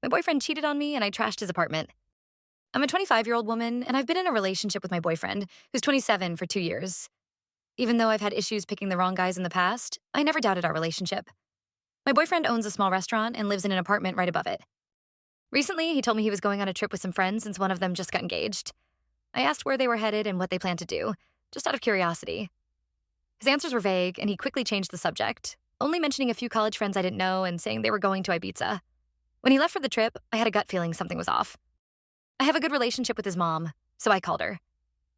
My boyfriend cheated on me and I trashed his apartment. I'm a 25-year-old woman and I've been in a relationship with my boyfriend, who's 27 for 2 years. Even though I've had issues picking the wrong guys in the past, I never doubted our relationship. My boyfriend owns a small restaurant and lives in an apartment right above it. Recently, he told me he was going on a trip with some friends since one of them just got engaged. I asked where they were headed and what they planned to do, just out of curiosity. His answers were vague, and he quickly changed the subject, only mentioning a few college friends I didn't know and saying they were going to Ibiza. When he left for the trip, I had a gut feeling something was off. I have a good relationship with his mom, so I called her.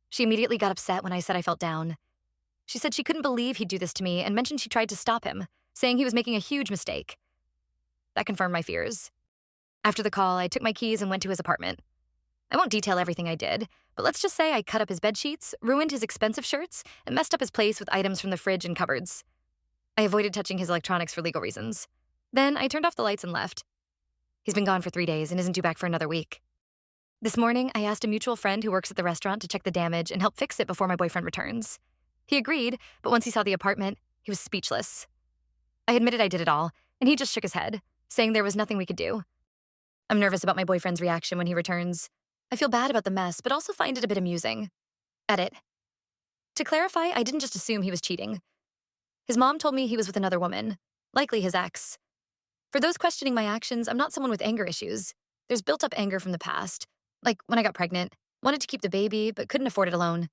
She immediately got upset when I said I felt down. She said she couldn't believe he'd do this to me and mentioned she tried to stop him, saying he was making a huge mistake. That confirmed my fears. After the call, I took my keys and went to his apartment. I won't detail everything I did, but let's just say I cut up his bedsheets, ruined his expensive shirts, and messed up his place with items from the fridge and cupboards. I avoided touching his electronics for legal reasons. Then I turned off the lights and left. He's been gone for 3 days and isn't due back for another week. This morning, I asked a mutual friend who works at the restaurant to check the damage and help fix it before my boyfriend returns. He agreed, but once he saw the apartment, he was speechless. I admitted I did it all, and he just shook his head, saying there was nothing we could do. I'm nervous about my boyfriend's reaction when he returns. I feel bad about the mess, but also find it a bit amusing. Edit. To clarify, I didn't just assume he was cheating. His mom told me he was with another woman, likely his ex. For those questioning my actions, I'm not someone with anger issues. There's built-up anger from the past, like when I got pregnant, wanted to keep the baby, but couldn't afford it alone.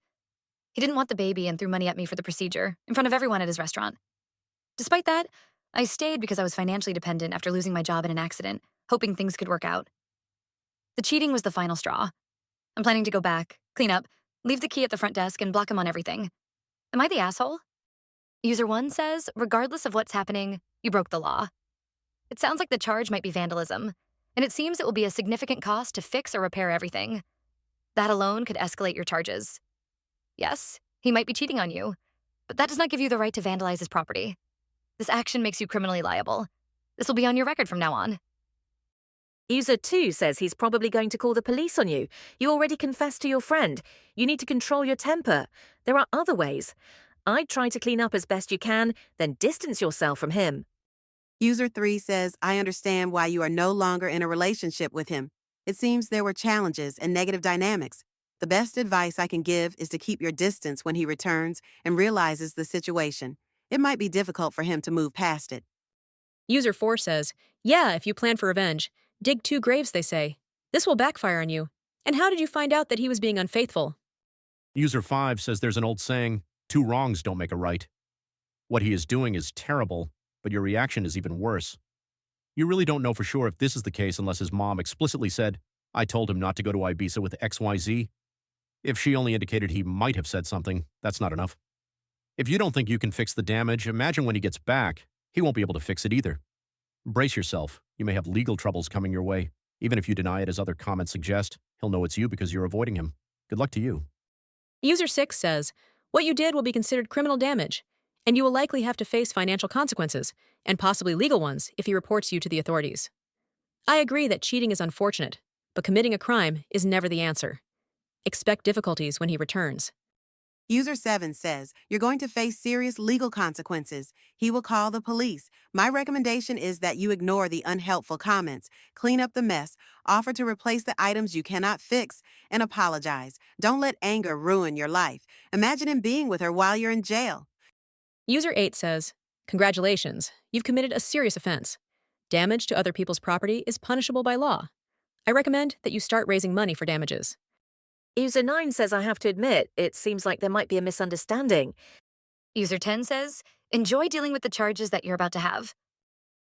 He didn't want the baby and threw money at me for the procedure, in front of everyone at his restaurant. Despite that, I stayed because I was financially dependent after losing my job in an accident, hoping things could work out. The cheating was the final straw. I'm planning to go back, clean up, leave the key at the front desk, and block him on everything. Am I the asshole? User 1 says, regardless of what's happening, you broke the law. It sounds like the charge might be vandalism, and it seems it will be a significant cost to fix or repair everything. That alone could escalate your charges. Yes, he might be cheating on you, but that does not give you the right to vandalize his property. This action makes you criminally liable. This will be on your record from now on. User 2 says he's probably going to call the police on you. You already confessed to your friend. You need to control your temper. There are other ways. I'd try to clean up as best you can, then distance yourself from him. User 3 says, I understand why you are no longer in a relationship with him. It seems there were challenges and negative dynamics. The best advice I can give is to keep your distance when he returns and realizes the situation. It might be difficult for him to move past it. User 4 says, yeah, if you plan for revenge. Dig 2 graves, they say. This will backfire on you. And how did you find out that he was being unfaithful? User 5 says there's an old saying, 2 wrongs don't make a right. What he is doing is terrible, but your reaction is even worse. You really don't know for sure if this is the case unless his mom explicitly said, I told him not to go to Ibiza with XYZ. If she only indicated he might have said something, that's not enough. If you don't think you can fix the damage, imagine when he gets back, he won't be able to fix it either. Brace yourself. You may have legal troubles coming your way. Even if you deny it as other comments suggest, he'll know it's you because you're avoiding him. Good luck to you. User 6 says, what you did will be considered criminal damage, and you will likely have to face financial consequences, and possibly legal ones if he reports you to the authorities. I agree that cheating is unfortunate, but committing a crime is never the answer. Expect difficulties when he returns. User 7 says, you're going to face serious legal consequences. He will call the police. My recommendation is that you ignore the unhelpful comments, clean up the mess, offer to replace the items you cannot fix, and apologize. Don't let anger ruin your life. Imagine him being with her while you're in jail. User 8 says, congratulations, you've committed a serious offense. Damage to other people's property is punishable by law. I recommend that you start raising money for damages. User 9 says I have to admit, it seems like there might be a misunderstanding. User 10 says, enjoy dealing with the charges that you're about to have.